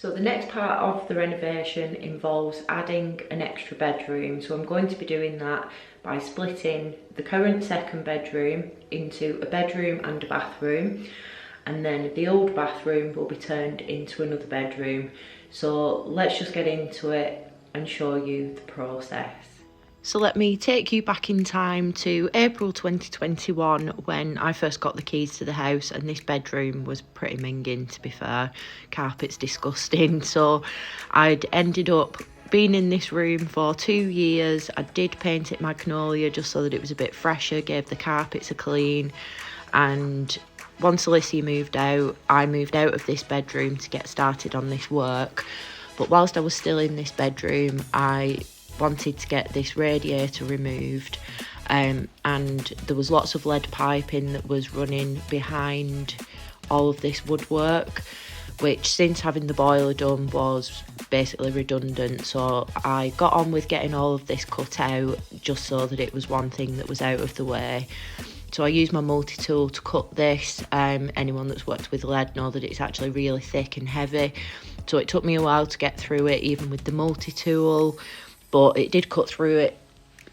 So the next part of the renovation involves adding an extra bedroom. So I'm going to be doing that by splitting the current second bedroom into a bedroom and a bathroom, and then the old bathroom will be turned into another bedroom. So let's just get into it and show you the process. So let me take you back in time to April 2021 when I first got the keys to the house, and this bedroom was pretty minging, to be fair. Carpet's disgusting. So I'd ended up being in this room for 2 years. I did paint it magnolia just so that it was a bit fresher, gave the carpets a clean, and once Alicia moved out, I moved out of this bedroom to get started on this work. But whilst I was still in this bedroom, I wanted to get this radiator removed, and there was lots of lead piping that was running behind all of this woodwork, which since having the boiler done was basically redundant. So I got on with getting all of this cut out just so that it was one thing that was out of the way. So I used my multi-tool to cut this. Anyone that's worked with lead know that it's actually really thick and heavy, so it took me a while to get through it even with the multi-tool, but it did cut through it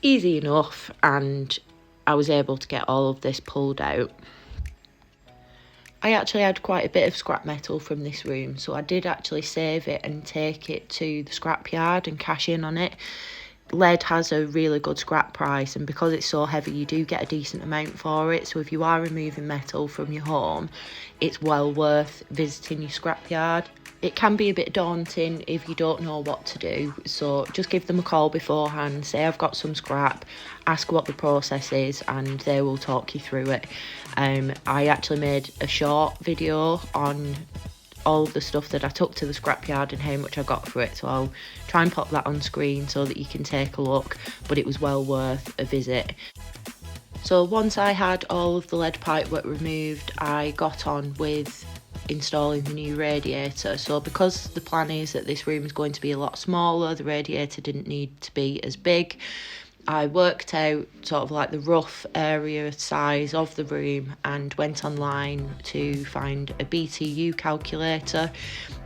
easy enough, and I was able to get all of this pulled out. I actually had quite a bit of scrap metal from this room, so I did actually save it and take it to the scrapyard and cash in on it. Lead has a really good scrap price, and because it's so heavy you do get a decent amount for it. So if you are removing metal from your home, it's well worth visiting your scrapyard. It can be a bit daunting if you don't know what to do, so just give them a call beforehand, say I've got some scrap, ask what the process is, and they will talk you through it. I actually made a short video on all the stuff that I took to the scrapyard and how much I got for it, so I'll try and pop that on screen so that you can take a look, but it was well worth a visit. So once I had all of the lead pipe work removed, I got on with installing the new radiator. So because the plan is that this room is going to be a lot smaller, the radiator didn't need to be as big. I worked out sort of like the rough area size of the room and went online to find a BTU calculator,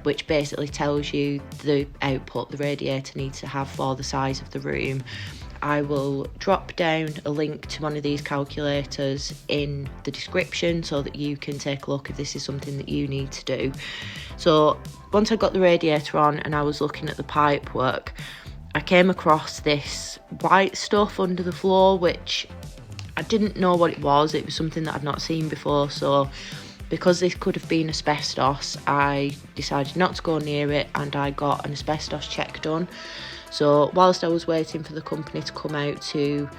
which basically tells you the output the radiator needs to have for the size of the room. I will drop down a link to one of these calculators in the description so that you can take a look if this is something that you need to do. So once I got the radiator on and I was looking at the pipe work, I came across this white stuff under the floor, which I didn't know what it was. It was something that I'd not seen before, so because this could have been asbestos, I decided not to go near it and I got an asbestos check done. So whilst I was waiting for the company to come out to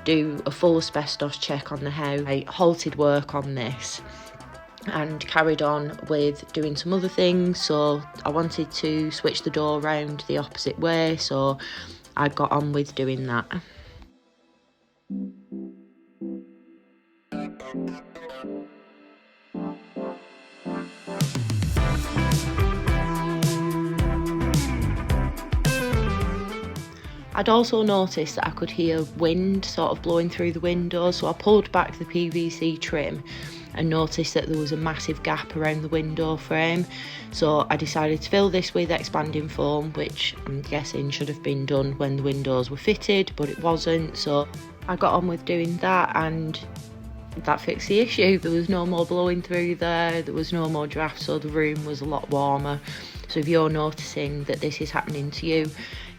do a full asbestos check on the house, I halted work on this and carried on with doing some other things. So I wanted to switch the door around the opposite way, so I got on with doing that. I'd also noticed that I could hear wind sort of blowing through the windows, so I pulled back the PVC trim and noticed that there was a massive gap around the window frame. So I decided to fill this with expanding foam, which I'm guessing should have been done when the windows were fitted, but it wasn't. So I got on with doing that and that fixed the issue. There was no more blowing through there was no more draft, so the room was a lot warmer. So if you're noticing that this is happening to you,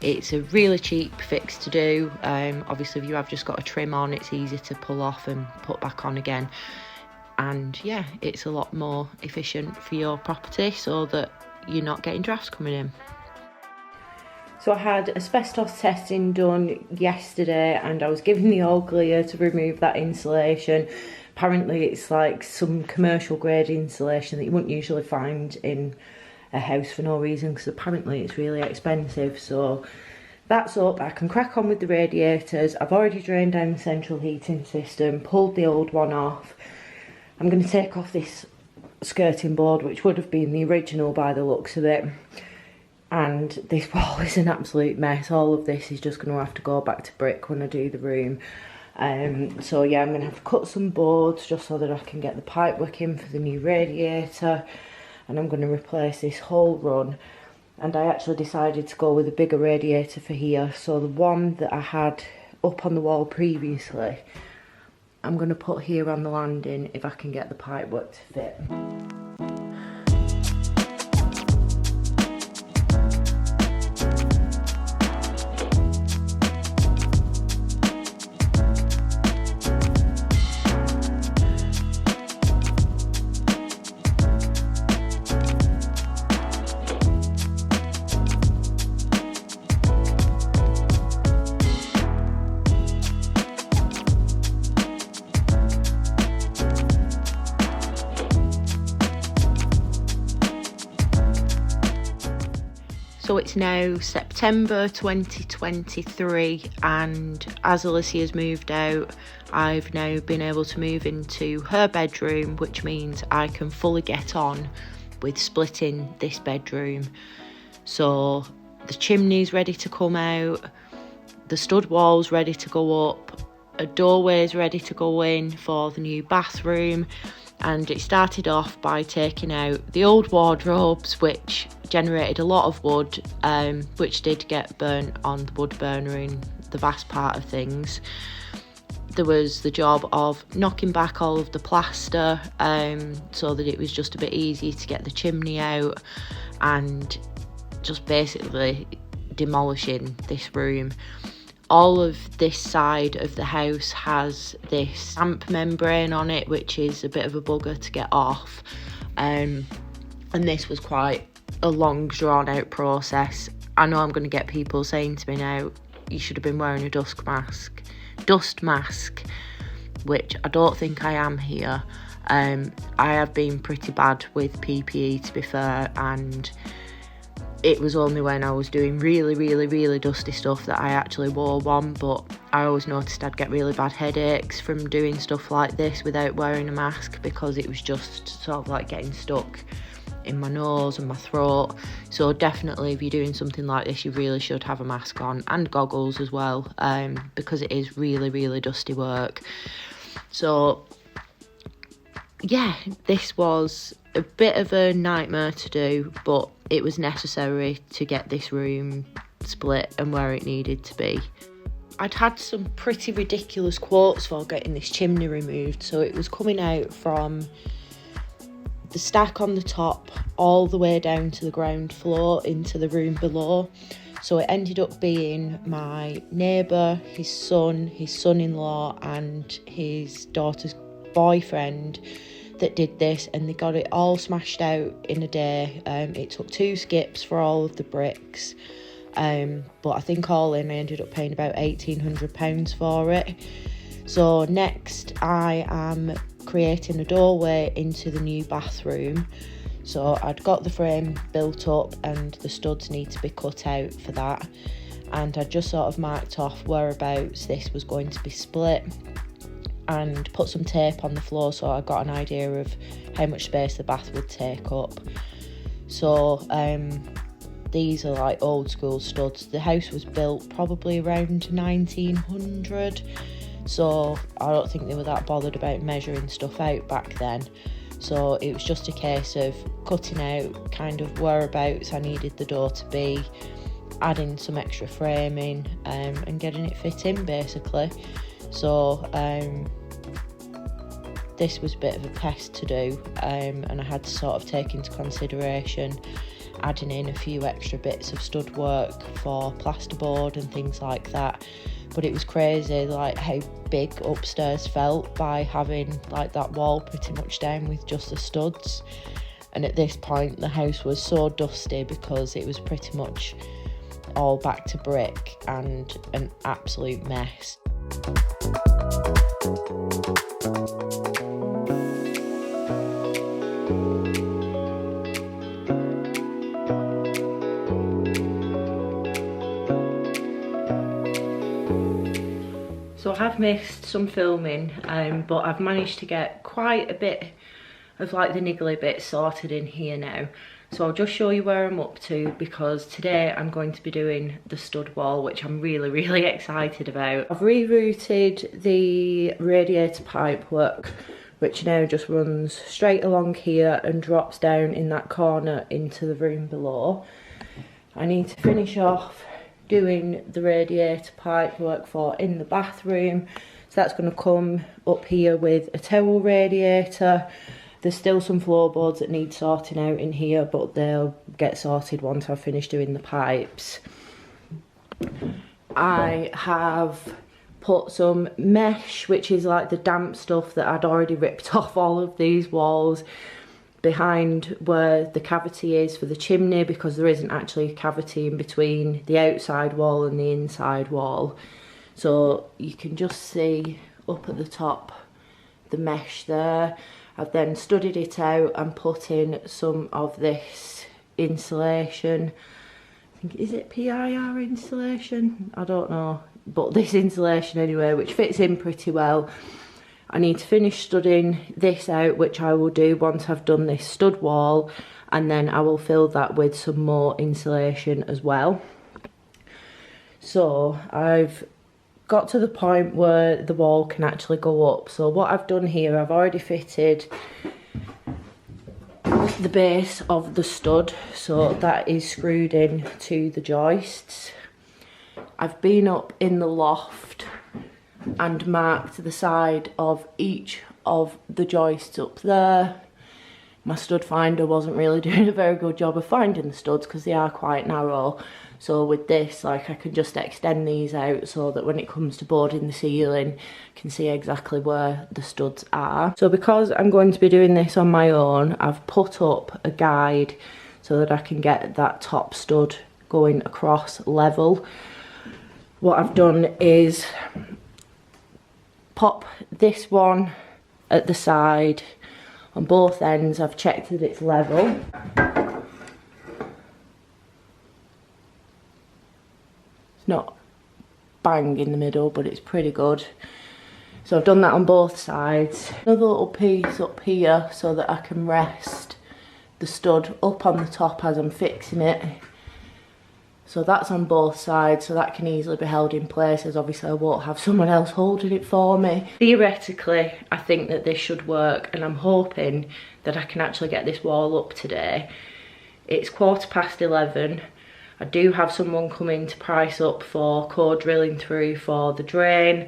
it's a really cheap fix to do. Obviously if you have just got a trim on, it's easy to pull off and put back on again, and yeah, it's a lot more efficient for your property so that you're not getting drafts coming in. So I had asbestos testing done yesterday and I was given the all clear to remove that insulation. Apparently it's like some commercial grade insulation that you wouldn't usually find in a house for no reason, because apparently it's really expensive. So that's up, I can crack on with the radiators. I've already drained down the central heating system, pulled the old one off. I'm going to take off this skirting board, which would have been the original by the looks of it. And this wall is an absolute mess. All of this is just going to have to go back to brick when I do the room. So yeah, I'm going to have to cut some boards just so that I can get the pipe work in for the new radiator. And I'm going to replace this whole run and I actually decided to go with a bigger radiator for here. So the one that I had up on the wall previously, I'm going to put here on the landing if I can get the pipework to fit. So it's now September 2023, and as Alicia's moved out, I've now been able to move into her bedroom, which means I can fully get on with splitting this bedroom. So the chimney's ready to come out, the stud wall's ready to go up, a doorway's ready to go in for the new bathroom. And it started off by taking out the old wardrobes, which generated a lot of wood, which did get burnt on the wood burner in the vast part of things. There was the job of knocking back all of the plaster, so that it was just a bit easy to get the chimney out, and just basically demolishing this room. All of this side of the house has this damp membrane on it, which is a bit of a bugger to get off. And this was quite a long, drawn-out process. I know I'm going to get people saying to me now, you should have been wearing a dust mask, which I don't think I am here. I have been pretty bad with PPE, to be fair, and it was only when I was doing really dusty stuff that I actually wore one, but I always noticed I'd get really bad headaches from doing stuff like this without wearing a mask, because it was just sort of like getting stuck in my nose and my throat. So definitely, if you're doing something like this, you really should have a mask on, and goggles as well, because it is really dusty work. So yeah, this was a bit of a nightmare to do, but it was necessary to get this room split and where it needed to be. I'd had some pretty ridiculous quotes for getting this chimney removed, so it was coming out from the stack on the top all the way down to the ground floor into the room below. So it ended up being my neighbour, his son-in-law and his daughter's boyfriend that did this, and they got it all smashed out in a day. It took 2 skips for all of the bricks, but I think all in I ended up paying about £1,800 for it. So next I am creating a doorway into the new bathroom. So I'd got the frame built up and the studs need to be cut out for that, and I just sort of marked off whereabouts this was going to be split and put some tape on the floor, so I got an idea of how much space the bath would take up. So these are like old school studs. The house was built probably around 1900, so I don't think they were that bothered about measuring stuff out back then. So it was just a case of cutting out kind of whereabouts I needed the door to be, adding some extra framing, and getting it fit in basically. So this was a bit of a test to do, and I had to sort of take into consideration adding in a few extra bits of stud work for plasterboard and things like that. But it was crazy like how big upstairs felt by having like that wall pretty much down with just the studs. And at this point the house was so dusty because it was pretty much all back to brick and an absolute mess. So I have missed some filming, but I've managed to get quite a bit of like the niggly bits sorted in here now. So I'll just show you where I'm up to, because today I'm going to be doing the stud wall, which I'm really excited about. I've rerouted the radiator pipe work, which now just runs straight along here and drops down in that corner into the room below. I need to finish off doing the radiator pipe work for in the bathroom. So that's going to come up here with a towel radiator. There's still some floorboards that need sorting out in here, but they'll get sorted once I've finished doing the pipes. I have put some mesh, which is like the damp stuff that I'd already ripped off all of these walls, behind where the cavity is for the chimney, because there isn't actually a cavity in between the outside wall and the inside wall. So you can just see up at the top the mesh there. I've then studied it out and put in some of this insulation. I think, is it PIR insulation? I don't know, but this insulation anyway, which fits in pretty well. I need to finish studding this out, which I will do once I've done this stud wall, and then I will fill that with some more insulation as well. So I've got to the point where the wall can actually go up. So what I've done here, I've already fitted the base of the stud, so that is screwed in to the joists. I've been up in the loft and marked the side of each of the joists up there. My stud finder wasn't really doing a very good job of finding the studs because they are quite narrow. So with this, like, I can just extend these out so that when it comes to boarding the ceiling, I can see exactly where the studs are. So because I'm going to be doing this on my own, I've put up a guide so that I can get that top stud going across level. What I've done is pop this one at the side on both ends. I've checked that it's level. It's not bang in the middle, but it's pretty good. So I've done that on both sides. Another little piece up here so that I can rest the stud up on the top as I'm fixing it. So that's on both sides, so that can easily be held in place, as obviously I won't have someone else holding it for me. Theoretically, I think that this should work, and I'm hoping that I can actually get this wall up today. It's 11:15. I do have someone coming to price up for core drilling through for the drain,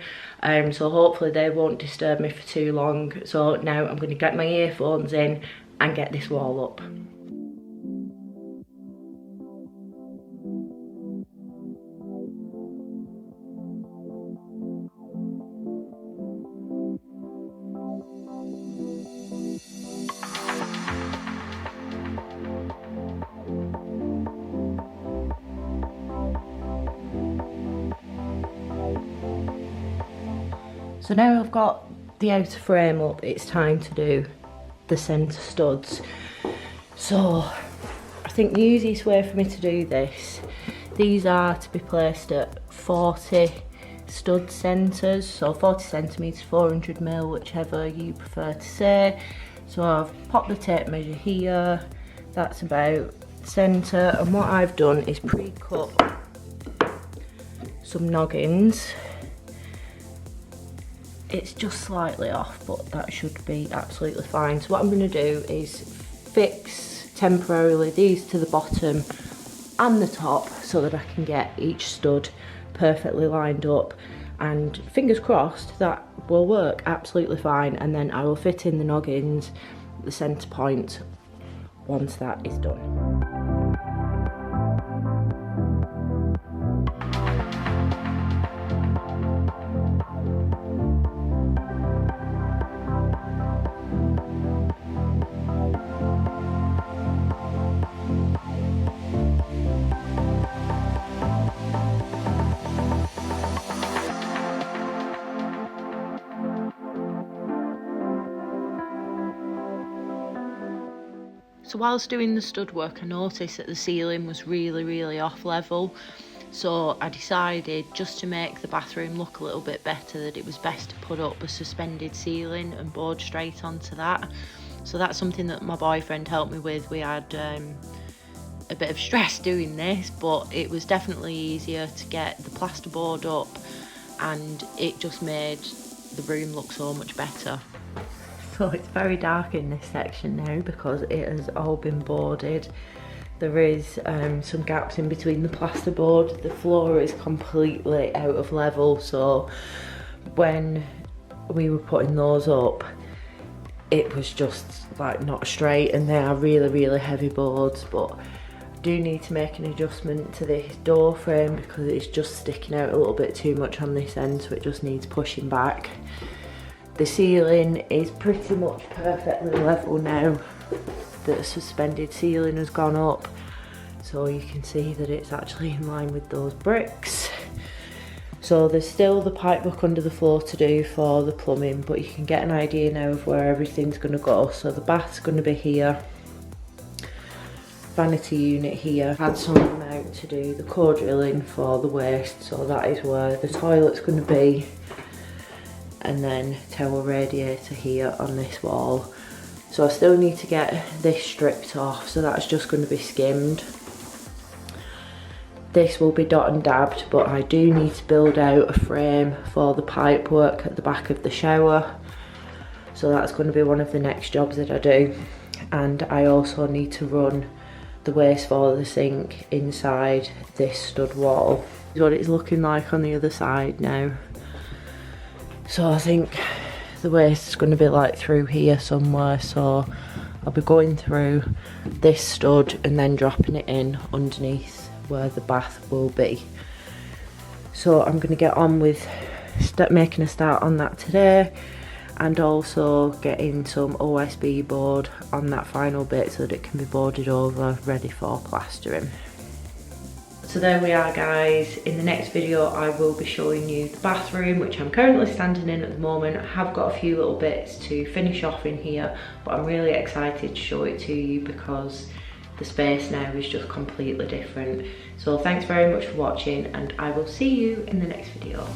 so hopefully they won't disturb me for too long. So now I'm going to get my earphones in and get this wall up. So now I've got the outer frame up, it's time to do the centre studs. So I think the easiest way for me to do this, these are to be placed at 40 stud centres, so 40 centimetres, 400mm, whichever you prefer to say. So I've popped the tape measure here, that's about centre, and what I've done is pre-cut some noggins. It's just slightly off, but that should be absolutely fine. So what I'm going to do is fix temporarily these to the bottom and the top so that I can get each stud perfectly lined up, and fingers crossed that will work absolutely fine, and then I will fit in the noggins at the centre point once that is done. So whilst doing the stud work, I noticed that the ceiling was really off level. So I decided, just to make the bathroom look a little bit better, that it was best to put up a suspended ceiling and board straight onto that. So that's something that my boyfriend helped me with. We had a bit of stress doing this, but it was definitely easier to get the plasterboard up, and it just made the room look so much better. So it's very dark in this section now because it has all been boarded. There is some gaps in between the plasterboard. The floor is completely out of level, so when we were putting those up, it was just like not straight, and they are really heavy boards. But I do need to make an adjustment to this door frame because it's just sticking out a little bit too much on this end, so it just needs pushing back. The ceiling is pretty much perfectly level now. The suspended ceiling has gone up, so you can see that it's actually in line with those bricks. So there's still the pipe work under the floor to do for the plumbing, but you can get an idea now of where everything's going to go. So the bath's going to be here, vanity unit here. Had someone out to do the core drilling for the waste, so that is where the toilet's going to be, and then towel radiator here on this wall. So I still need to get this stripped off, so that's just going to be skimmed. This will be dot and dabbed, but I do need to build out a frame for the pipe work at the back of the shower. So that's going to be one of the next jobs that I do. And I also need to run the waste for the sink inside this stud wall. This is what it's looking like on the other side now. So I think the waste is going to be like through here somewhere, so I'll be going through this stud and then dropping it in underneath where the bath will be. So I'm going to get on with making a start on that today, and also getting some OSB board on that final bit so that it can be boarded over, ready for plastering. So there we are, guys. In the next video I will be showing you the bathroom, which I'm currently standing in at the moment. I have got a few little bits to finish off in here, but I'm really excited to show it to you because the space now is just completely different. So thanks very much for watching, and I will see you in the next video.